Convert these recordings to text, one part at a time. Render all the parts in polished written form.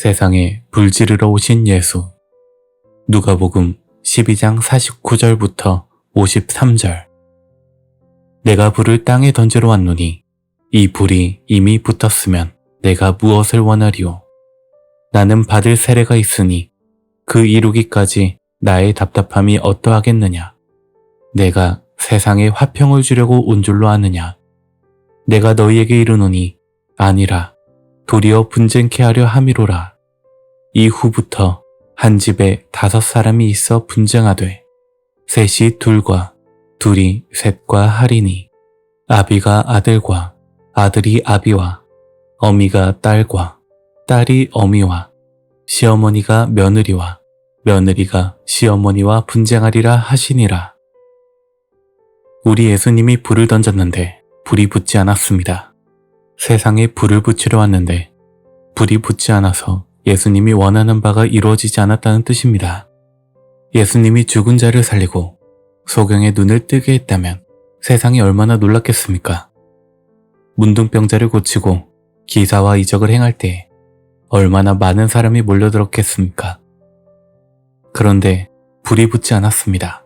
세상에 불지르러 오신 예수. 누가복음 12장 49절부터 53절. 내가 불을 땅에 던지러 왔노니 이 불이 이미 붙었으면 내가 무엇을 원하리요. 나는 받을 세례가 있으니 그 이루기까지 나의 답답함이 어떠하겠느냐. 내가 세상에 화평을 주려고 온 줄로 아느냐. 내가 너희에게 이르노니 아니라 도리어 분쟁케 하려 함이로라. 이후부터 한 집에 5사람이 있어 분쟁하되 셋이 둘과 둘이 셋과 하리니 아비가 아들과 아들이 아비와 어미가 딸과 딸이 어미와 시어머니가 며느리와 며느리가 시어머니와 분쟁하리라 하시니라. 우리 예수님이 불을 던졌는데 불이 붙지 않았습니다. 세상에 불을 붙이려 왔는데 불이 붙지 않아서 예수님이 원하는 바가 이루어지지 않았다는 뜻입니다. 예수님이 죽은 자를 살리고 소경의 눈을 뜨게 했다면 세상이 얼마나 놀랐겠습니까? 문둥병자를 고치고 기사와 이적을 행할 때에 얼마나 많은 사람이 몰려들었겠습니까? 그런데 불이 붙지 않았습니다.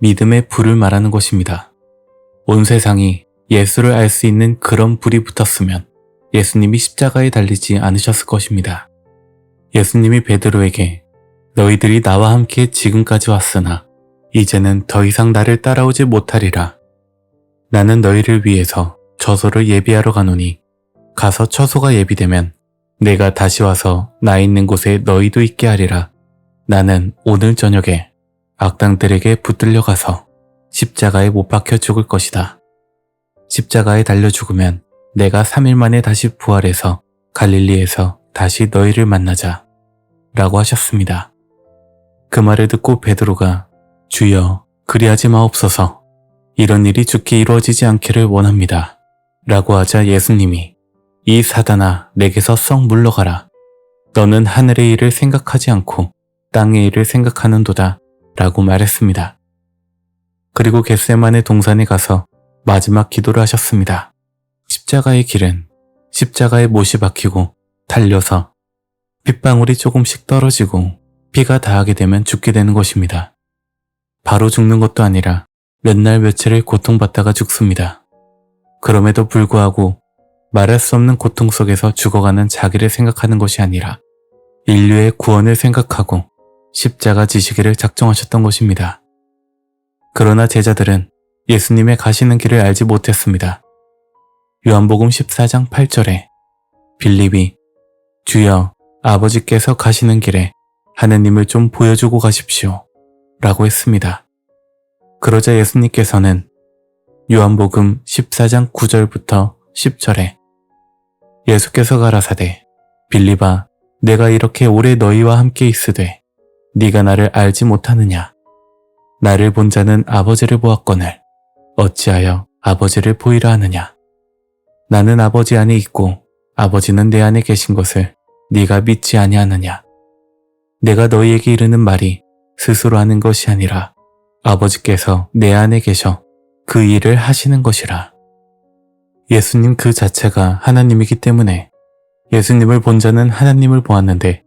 믿음의 불을 말하는 것입니다. 온 세상이 예수를 알 수 있는 그런 불이 붙었으면 예수님이 십자가에 달리지 않으셨을 것입니다. 예수님이 베드로에게 너희들이 나와 함께 지금까지 왔으나 이제는 더 이상 나를 따라오지 못하리라. 나는 너희를 위해서 처소를 예비하러 가노니 가서 처소가 예비되면 내가 다시 와서 나 있는 곳에 너희도 있게 하리라. 나는 오늘 저녁에 악당들에게 붙들려 가서 십자가에 못 박혀 죽을 것이다. 십자가에 달려 죽으면 내가 3일 만에 다시 부활해서 갈릴리에서 다시 너희를 만나자 라고 하셨습니다. 그 말을 듣고 베드로가 주여 그리하지 마옵소서, 이런 일이 죽게 이루어지지 않기를 원합니다 라고 하자 예수님이 이 사단아 내게서 썩 물러가라. 너는 하늘의 일을 생각하지 않고 땅의 일을 생각하는도다 라고 말했습니다. 그리고 겟세마네 동산에 가서 마지막 기도를 하셨습니다. 십자가의 길은 십자가에 못이 박히고 달려서 핏방울이 조금씩 떨어지고 피가 닿게 되면 죽게 되는 것입니다. 바로 죽는 것도 아니라 몇 날 며칠을 고통받다가 죽습니다. 그럼에도 불구하고 말할 수 없는 고통 속에서 죽어가는 자기를 생각하는 것이 아니라 인류의 구원을 생각하고 십자가 지시기를 작정하셨던 것입니다. 그러나 제자들은 예수님의 가시는 길을 알지 못했습니다. 요한복음 14장 8절에 빌립이 주여 아버지께서 가시는 길에 하느님을 좀 보여주고 가십시오 라고 했습니다. 그러자 예수님께서는 요한복음 14장 9절부터 10절에 예수께서 가라사대 빌립아 내가 이렇게 오래 너희와 함께 있으되 네가 나를 알지 못하느냐. 나를 본 자는 아버지를 보았거늘 어찌하여 아버지를 보이라 하느냐. 나는 아버지 안에 있고 아버지는 내 안에 계신 것을 네가 믿지 아니하느냐. 내가 너희에게 이르는 말이 스스로 하는 것이 아니라 아버지께서 내 안에 계셔 그 일을 하시는 것이라. 예수님 그 자체가 하나님이기 때문에 예수님을 본 자는 하나님을 보았는데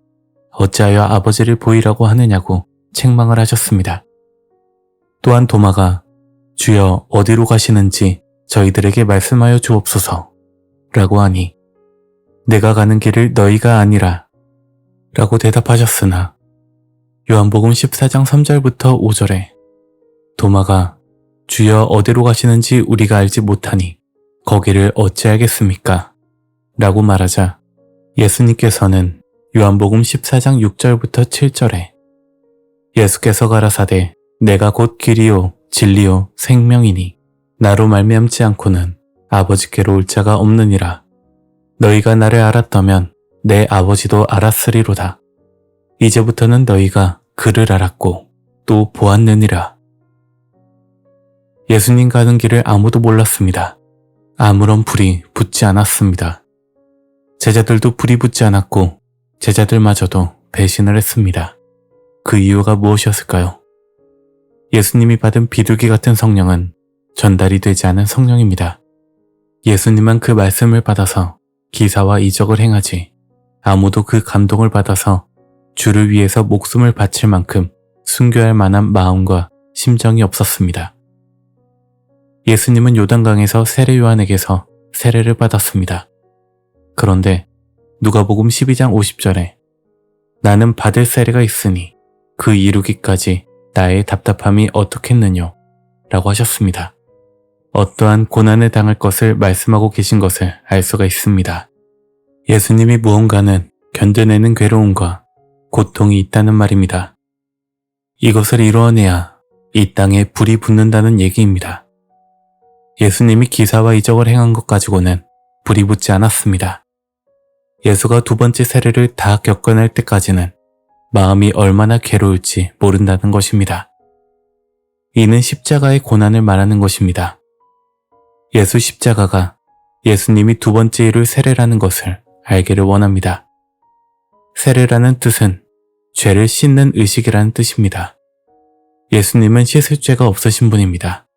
어찌하여 아버지를 보이라고 하느냐고 책망을 하셨습니다. 또한 도마가 주여 어디로 가시는지 저희들에게 말씀하여 주옵소서 라고 하니 내가 가는 길을 너희가 아니라 라고 대답하셨으나 요한복음 14장 3절부터 5절에 도마가 주여 어디로 가시는지 우리가 알지 못하니 거기를 어찌 알겠습니까? 라고 말하자 예수님께서는 요한복음 14장 6절부터 7절에 예수께서 가라사대 내가 곧 길이요 진리요 생명이니 나로 말미암지 않고는 아버지께로 올 자가 없느니라. 너희가 나를 알았다면 내 아버지도 알았으리로다. 이제부터는 너희가 그를 알았고 또 보았느니라. 예수님 가는 길을 아무도 몰랐습니다. 아무런 불이 붙지 않았습니다. 제자들도 불이 붙지 않았고 제자들마저도 배신을 했습니다. 그 이유가 무엇이었을까요? 예수님이 받은 비둘기 같은 성령은 전달이 되지 않은 성령입니다. 예수님만 그 말씀을 받아서 기사와 이적을 행하지 아무도 그 감동을 받아서 주를 위해서 목숨을 바칠 만큼 순교할 만한 마음과 심정이 없었습니다. 예수님은 요단강에서 세례 요한에게서 세례를 받았습니다. 그런데 누가복음 12장 50절에 나는 받을 세례가 있으니 그 이루기까지 나의 답답함이 어떻겠느냐 라고 하셨습니다. 어떠한 고난을 당할 것을 말씀하고 계신 것을 알 수가 있습니다. 예수님이 무언가는 견뎌내는 괴로움과 고통이 있다는 말입니다. 이것을 이루어내야 이 땅에 불이 붙는다는 얘기입니다. 예수님이 기사와 이적을 행한 것 가지고는 불이 붙지 않았습니다. 예수가 두 번째 세례를 다 겪어낼 때까지는 마음이 얼마나 괴로울지 모른다는 것입니다. 이는 십자가의 고난을 말하는 것입니다. 예수 십자가가 예수님이 두 번째 일을 세례라는 것을 알기를 원합니다. 세례라는 뜻은 죄를 씻는 의식이라는 뜻입니다. 예수님은 씻을 죄가 없으신 분입니다.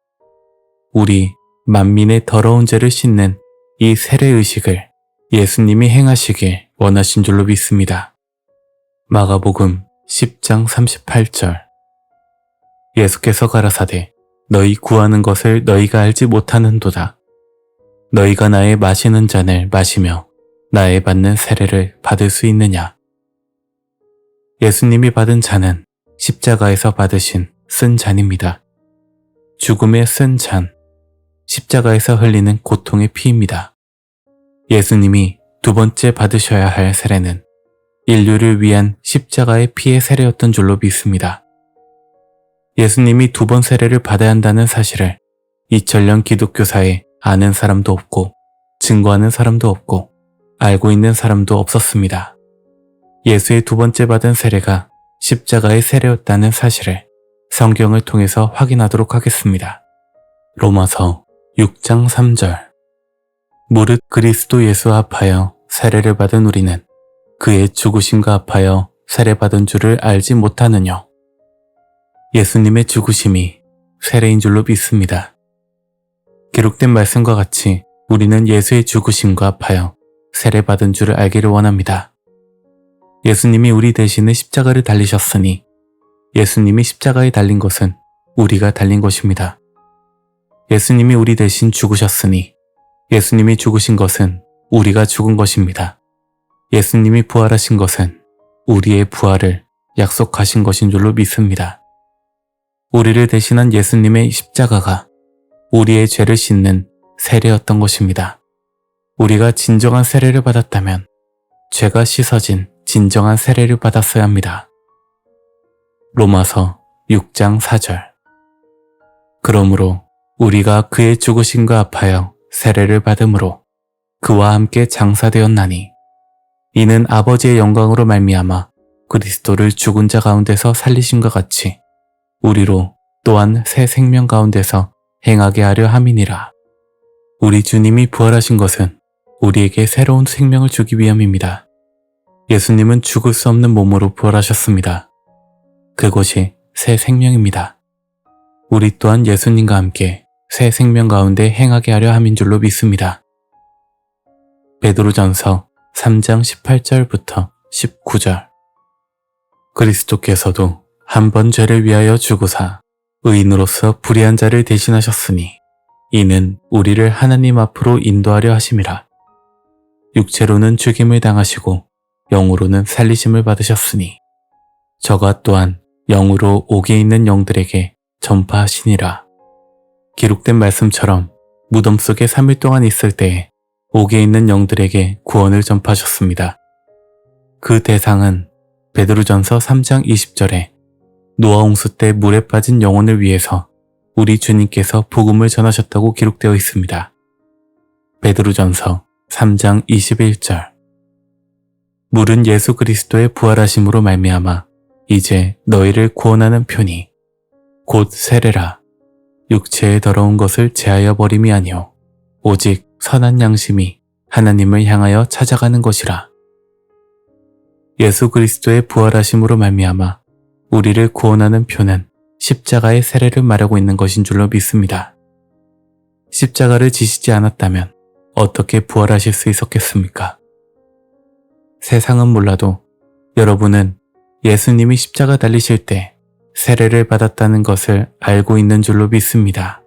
우리 만민의 더러운 죄를 씻는 이 세례 의식을 예수님이 행하시길 원하신 줄로 믿습니다. 마가복음 10장 38절 예수께서 가라사대 너희 구하는 것을 너희가 알지 못하는도다. 너희가 나의 마시는 잔을 마시며 나의 받는 세례를 받을 수 있느냐. 예수님이 받은 잔은 십자가에서 받으신 쓴 잔입니다. 죽음의 쓴 잔, 십자가에서 흘리는 고통의 피입니다. 예수님이 두 번째 받으셔야 할 세례는 인류를 위한 십자가의 피의 세례였던 줄로 믿습니다. 예수님이 두 번 세례를 받아야 한다는 사실을 2000년 기독교사에 아는 사람도 없고 증거하는 사람도 없고 알고 있는 사람도 없었습니다. 예수의 두 번째 받은 세례가 십자가의 세례였다는 사실을 성경을 통해서 확인하도록 하겠습니다. 로마서 6장 3절 무릇 그리스도 예수 합하여 세례를 받은 우리는 그의 죽으심과 합하여 세례받은 줄을 알지 못하느냐. 예수님의 죽으심이 세례인 줄로 믿습니다. 기록된 말씀과 같이 우리는 예수의 죽으심과 합하여 세례받은 줄을 알기를 원합니다. 예수님이 우리 대신에 십자가를 달리셨으니 예수님이 십자가에 달린 것은 우리가 달린 것입니다. 예수님이 우리 대신 죽으셨으니 예수님이 죽으신 것은 우리가 죽은 것입니다. 예수님이 부활하신 것은 우리의 부활을 약속하신 것인 줄로 믿습니다. 우리를 대신한 예수님의 십자가가 우리의 죄를 씻는 세례였던 것입니다. 우리가 진정한 세례를 받았다면 죄가 씻어진 진정한 세례를 받았어야 합니다. 로마서 6장 4절 그러므로 우리가 그의 죽으심과 합하여 세례를 받음으로 그와 함께 장사되었나니 이는 아버지의 영광으로 말미암아 그리스도를 죽은 자 가운데서 살리심과 같이 우리로 또한 새 생명 가운데서 행하게 하려 함이니라. 우리 주님이 부활하신 것은 우리에게 새로운 생명을 주기 위함입니다. 예수님은 죽을 수 없는 몸으로 부활하셨습니다. 그것이 새 생명입니다. 우리 또한 예수님과 함께 새 생명 가운데 행하게 하려 함인 줄로 믿습니다. 베드로전서 3장 18절부터 19절 그리스도께서도 한 번 죄를 위하여 죽으사 의인으로서 불의한 자를 대신하셨으니 이는 우리를 하나님 앞으로 인도하려 하심이라. 육체로는 죽임을 당하시고 영으로는 살리심을 받으셨으니 저가 또한 영으로 옥에 있는 영들에게 전파하시니라. 기록된 말씀처럼 무덤 속에 3일 동안 있을 때에 옥에 있는 영들에게 구원을 전파하셨습니다. 그 대상은 베드로전서 3장 20절에 노아 홍수 때 물에 빠진 영혼을 위해서 우리 주님께서 복음을 전하셨다고 기록되어 있습니다. 베드로전서 3장 21절 물은 예수 그리스도의 부활하심으로 말미암아 이제 너희를 구원하는 표니 곧 세례라. 육체의 더러운 것을 제하여 버림이 아니오 오직 선한 양심이 하나님을 향하여 찾아가는 것이라. 예수 그리스도의 부활하심으로 말미암아 우리를 구원하는 표는 십자가의 세례를 말하고 있는 것인 줄로 믿습니다. 십자가를 지시지 않았다면 어떻게 부활하실 수 있었겠습니까? 세상은 몰라도 여러분은 예수님이 십자가 달리실 때 세례를 받았다는 것을 알고 있는 줄로 믿습니다.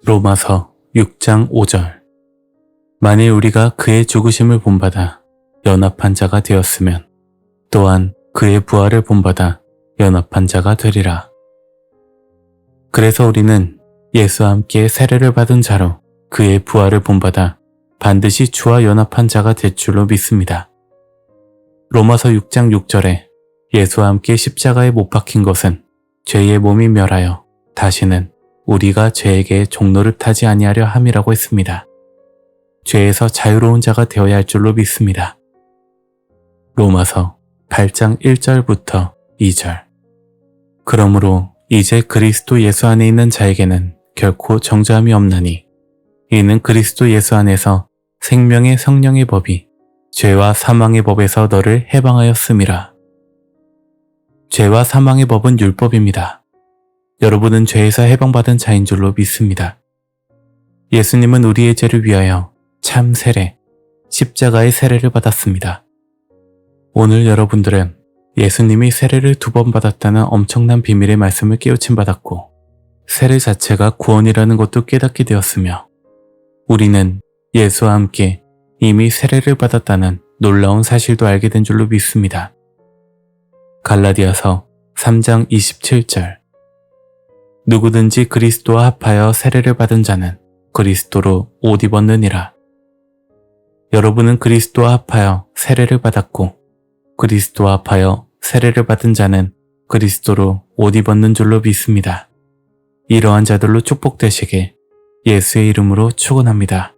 로마서 6장 5절. 만일 우리가 그의 죽으심을 본받아 연합한 자가 되었으면 또한 그의 부활을 본받아 연합한 자가 되리라. 그래서 우리는 예수와 함께 세례를 받은 자로 그의 부활을 본받아 반드시 주와 연합한 자가 될 줄로 믿습니다. 로마서 6장 6절에 예수와 함께 십자가에 못 박힌 것은 죄의 몸이 멸하여 다시는 우리가 죄에게 종노릇 하지 아니하려 함이라고 했습니다. 죄에서 자유로운 자가 되어야 할 줄로 믿습니다. 로마서 8장 1절부터 2절. 그러므로 이제 그리스도 예수 안에 있는 자에게는 결코 정죄함이 없나니 이는 그리스도 예수 안에서 생명의 성령의 법이 죄와 사망의 법에서 너를 해방하였음이라. 죄와 사망의 법은 율법입니다. 여러분은 죄에서 해방받은 자인 줄로 믿습니다. 예수님은 우리의 죄를 위하여 참 세례, 십자가의 세례를 받았습니다. 오늘 여러분들은 예수님이 세례를 2번 받았다는 엄청난 비밀의 말씀을 깨우침 받았고 세례 자체가 구원이라는 것도 깨닫게 되었으며 우리는 예수와 함께 이미 세례를 받았다는 놀라운 사실도 알게 된 줄로 믿습니다. 갈라디아서 3장 27절. 누구든지 그리스도와 합하여 세례를 받은 자는 그리스도로 옷 입었느니라. 여러분은 그리스도와 합하여 세례를 받았고 그리스도와 합하여 세례를 받은 자는 그리스도로 옷 입었는 줄로 믿습니다. 이러한 자들로 축복되시길 예수의 이름으로 축원합니다.